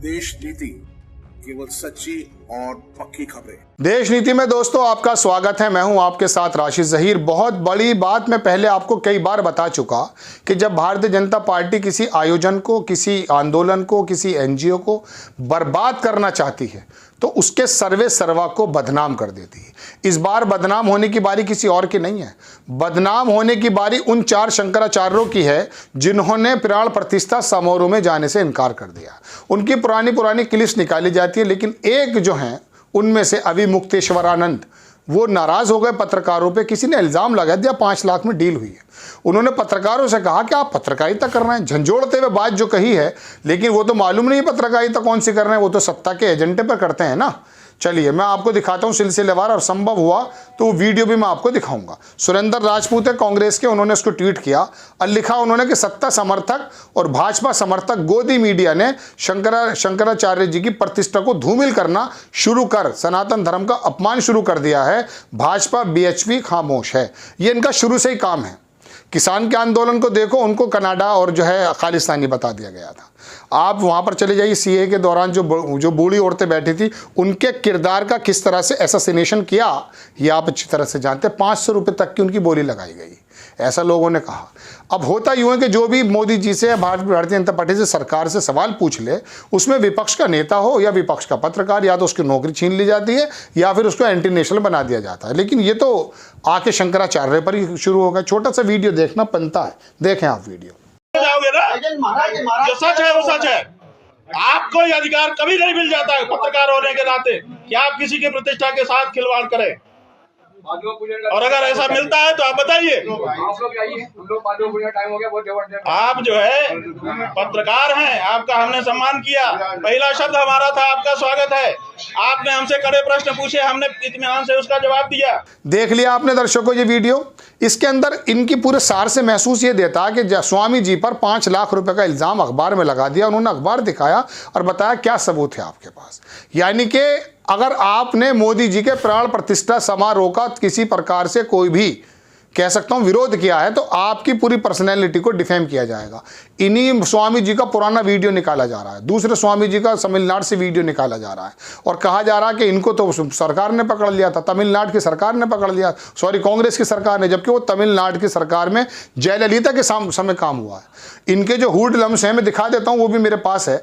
देश नीति, केवल सच्ची और पक्की खबरें। देश नीति में दोस्तों आपका स्वागत है। मैं हूं आपके साथ राशिद जहीर। बहुत बड़ी बात मैं पहले आपको कई बार बता चुका कि जब भारतीय जनता पार्टी किसी आयोजन को, किसी आंदोलन को, किसी एनजीओ को बर्बाद करना चाहती है तो उसके सर्वे सर्वा को बदनाम कर देती है। इस बार बदनाम होने की बारी किसी और की नहीं है। बदनाम होने की बारी उन 4 शंकराचार्यों की है जिन्होंने प्राण प्रतिष्ठा समारोह में जाने से इनकार कर दिया। उनकी पुरानी क्लिप्स निकाली जाती है, लेकिन एक जो है उनमें से अविमुक्तेश्वरानंद, वो नाराज हो गए पत्रकारों पे। किसी ने इल्जाम लगा दिया 5 लाख में डील हुई है। उन्होंने पत्रकारों से कहा कि आप पत्रकारिता कर रहे हैं, झंझोड़ते हुए बात जो कही है, लेकिन वो तो मालूम नहीं पत्रकारिता कौन सी कर रहे हैं, वो तो सत्ता के एजेंडे पर करते हैं ना। चलिए मैं आपको दिखाता हूं सिलसिलेवार, और संभव हुआ तो वो वीडियो भी मैं आपको दिखाऊंगा। सुरेंद्र राजपूत है कांग्रेस के, उन्होंने उसको ट्वीट किया और लिखा उन्होंने कि सत्ता समर्थक और भाजपा समर्थक गोदी मीडिया ने शंकराचार्य जी की प्रतिष्ठा को धूमिल करना शुरू कर सनातन धर्म का अपमान शुरू कर दिया है। भाजपा बीएचपी खामोश है। ये इनका शुरू से ही काम है। किसान के आंदोलन को देखो, उनको कनाडा और जो है खालिस्तानी बता दिया गया था। आप वहाँ पर चले जाइए, सीए के दौरान जो बूढ़ी औरतें बैठी थी उनके किरदार का किस तरह से असैसिनेशन किया ये आप अच्छी तरह से जानते हैं। 500 रुपये तक की उनकी बोली लगाई गई, ऐसा लोगों ने कहा। अब होता यूँ है कि जो भी मोदी जी से, भारतीय जनता पार्टी से, सरकार से सवाल पूछ ले, उसमें विपक्ष का नेता हो या विपक्ष का पत्रकार, या तो उसकी नौकरी छीन ली जाती है या फिर उसको एंटी नेशनल बना दिया जाता है। लेकिन ये तो आके शंकराचार्य पर ही शुरू होगा। छोटा सा वीडियो देखना बनता है, देखें आप वीडियो। जाओगे ना, जो सच है वो सच है। आपको ये अधिकार कभी नहीं मिल जाता है पत्रकार होने के नाते कि आप किसी की प्रतिष्ठा के साथ खिलवाड़ करें, और अगर ऐसा मिलता है तो आप बताइए। आप जो है पत्रकार हैं, आपका हमने सम्मान किया। पहला शब्द हमारा था आपका स्वागत है। आपने हमसे कड़े प्रश्न पूछे, हमने इत्मीनान से उसका जवाब दिया। देख लिया आपने दर्शकों ये वीडियो। इसके अंदर इनकी पूरे सार से महसूस ये देता है कि स्वामी जी पर 5 लाख रुपए का इल्जाम अखबार में लगा दिया। उन्होंने अखबार दिखाया और बताया क्या सबूत है आपके पास। यानी कि अगर आपने मोदी जी के प्राण प्रतिष्ठा समारोह का किसी प्रकार से कोई भी, कह सकता हूं, विरोध किया है तो आपकी पूरी पर्सनैलिटी को डिफेम किया जाएगा। इन्हीं स्वामी जी का पुराना वीडियो निकाला जा रहा है, दूसरे स्वामी जी का तमिलनाडु से वीडियो निकाला जा रहा है और कहा जा रहा है कि इनको तो सरकार ने पकड़ लिया था, तमिलनाडु की सरकार ने पकड़ लिया, सॉरी कांग्रेस की सरकार ने, जबकि वो तमिलनाडु की सरकार में जयललिता के समय काम हुआ है। इनके जो हुड लम्स हैं, मैं दिखा देता हूँ, वो भी मेरे पास है।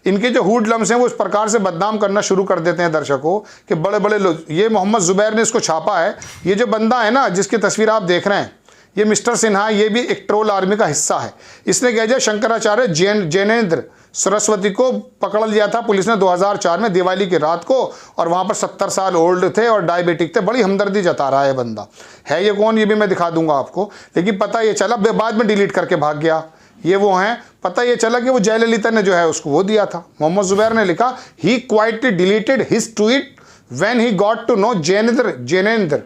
इनके जो हुड लम्स हैं वो इस प्रकार से बदनाम करना शुरू कर देते हैं दर्शकों कि बड़े बड़े लोग, ये मोहम्मद जुबैर ने इसको छापा है। ये जो बंदा है ना जिसकी तस्वीर आप देख रहे हैं, ये मिस्टर सिन्हा, ये भी एक ट्रोल आर्मी का हिस्सा है। इसने कहा जाए शंकराचार्य जैनेंद्र सरस्वती को पकड़ लिया था पुलिस ने 2004 में दिवाली की रात को, और वहाँ पर 70 साल ओल्ड थे और डायबिटिक थे। बड़ी हमदर्दी जता रहा है बंदा। है ये कौन, ये भी मैं दिखा दूंगा आपको, लेकिन पता ये चला, बाद में डिलीट करके भाग गया। ये वो हैं, पता ये चला कि वो जयललिता ने जो है उसको वो दिया था। मोहम्मद जुबैर ने लिखा, he quietly deleted his tweet when he got to know Jainendra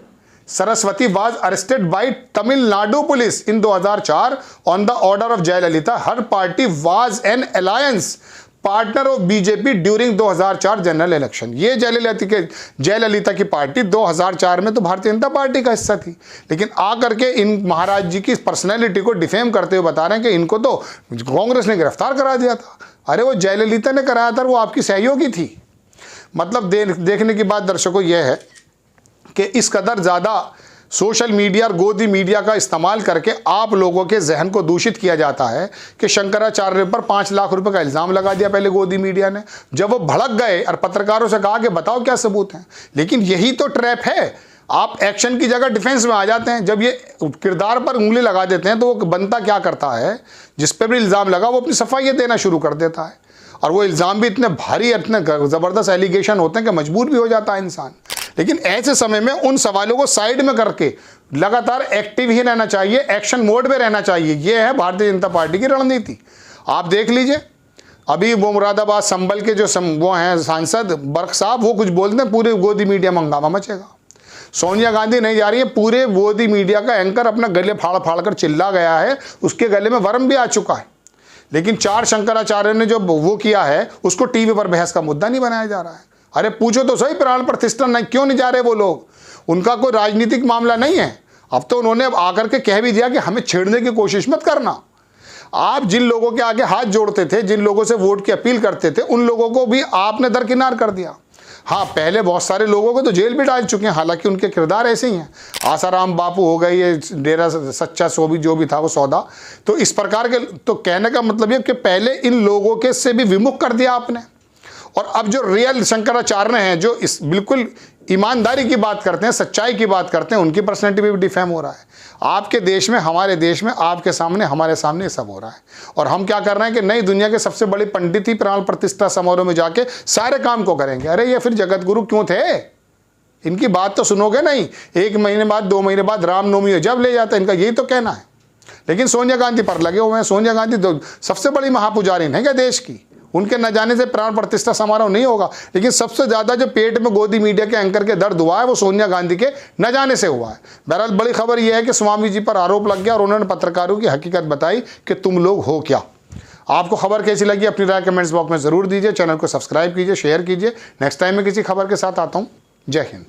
Saraswati was arrested by Tamil Nadu police in 2004 on the order of Jayalalithaa. Her party was an alliance partner of BJP during 2004 general election. ये जयललिता की पार्टी 2004 में तो Bharatiya Janata party का हिस्सा थी, लेकिन आकर के इन महाराज जी की पर्सनैलिटी को डिफेम करते हुए बता रहे हैं कि इनको तो कांग्रेस ने गिरफ्तार करा दिया था। अरे वो जयललिता ने कराया था, वो आपकी सहयोगी थी। मतलब देखने की बात दर्शकों यह है कि इस कदर ज़्यादा सोशल मीडिया और गोदी मीडिया का इस्तेमाल करके आप लोगों के जहन को दूषित किया जाता है कि शंकराचार्य पर 5 लाख रुपए का इल्ज़ाम लगा दिया पहले गोदी मीडिया ने। जब वो भड़क गए और पत्रकारों से कहा कि बताओ क्या सबूत हैं, लेकिन यही तो ट्रैप है। आप एक्शन की जगह डिफेंस में आ जाते हैं। जब ये किरदार पर उंगली लगा देते हैं तो वो बनता क्या करता है, जिस पर भी इल्ज़ाम लगा वो अपनी सफाई देना शुरू कर देता है। और वो इल्ज़ाम भी इतने भारी, इतने ज़बरदस्त एलिगेशन होते हैं कि मजबूर भी हो जाता है इंसान। लेकिन ऐसे समय में उन सवालों को साइड में करके लगातार एक्टिव ही रहना चाहिए, एक्शन मोड में रहना चाहिए। ये है भारतीय जनता पार्टी की रणनीति। आप देख लीजिए, अभी वो मुरादाबाद संभल के जो वो हैं सांसद बर्क साहब, वो कुछ बोलते हैं पूरे गोदी मीडिया में हंगामा मचेगा। सोनिया गांधी नहीं जा रही है, पूरे गोदी मीडिया का एंकर अपना गले फाड़ फाड़ कर चिल्ला गया है, उसके गले में वर्म भी आ चुका है। लेकिन 4 शंकराचार्य ने जो वो किया है उसको टीवी पर बहस का मुद्दा नहीं बनाया जा रहा है। अरे पूछो तो सही, प्राण प्रतिष्ठा नहीं क्यों नहीं जा रहे वो लोग? उनका कोई राजनीतिक मामला नहीं है। अब तो उन्होंने आकर के कह भी दिया कि हमें छेड़ने की कोशिश मत करना। आप जिन लोगों के आगे हाथ जोड़ते थे, जिन लोगों से वोट की अपील करते थे, उन लोगों को भी आपने दरकिनार कर दिया। हाँ, पहले बहुत सारे लोगों को तो जेल भी डाल चुके हैं, हालांकि उनके किरदार ऐसे ही हैं। आसाराम बापू हो गई, ये डेरा सच्चा जो भी था वो सौदा। तो इस प्रकार के, तो कहने का मतलब ये कि पहले इन लोगों के से भी विमुख कर दिया आपने, और अब जो रियल शंकराचार्य हैं, जो इस बिल्कुल ईमानदारी की बात करते हैं, सच्चाई की बात करते हैं, उनकी पर्सनैलिटी भी डिफेम हो रहा है। आपके देश में, हमारे देश में, आपके सामने, हमारे सामने ये सब हो रहा है। और हम क्या कर रहे हैं कि नई दुनिया के सबसे बड़ी पंडित ही प्राण प्रतिष्ठा समारोह में जाके सारे काम को करेंगे। अरे ये फिर जगत गुरु क्यों थे? इनकी बात तो सुनोगे नहीं। 1 महीने बाद, 2 महीने बाद रामनवमी हो, जब ले जाता है, इनका यही तो कहना है। लेकिन सोनिया गांधी पर लगे हुए हैं। सोनिया गांधी तो सबसे बड़ी महापुजारिन है क्या देश की? उनके न जाने से प्राण प्रतिष्ठा समारोह नहीं होगा। लेकिन सबसे ज़्यादा जो पेट में गोदी मीडिया के एंकर के दर्द हुआ है, वो सोनिया गांधी के न जाने से हुआ है। बहरहाल बड़ी खबर यह है कि स्वामी जी पर आरोप लग गया और उन्होंने पत्रकारों की हकीकत बताई कि तुम लोग हो क्या। आपको खबर कैसी लगी अपनी राय कमेंट्स बॉक्स में ज़रूर दीजिए। चैनल को सब्सक्राइब कीजिए, शेयर कीजिए। नेक्स्ट टाइम मैं किसी खबर के साथ आता हूँ। जय हिंद।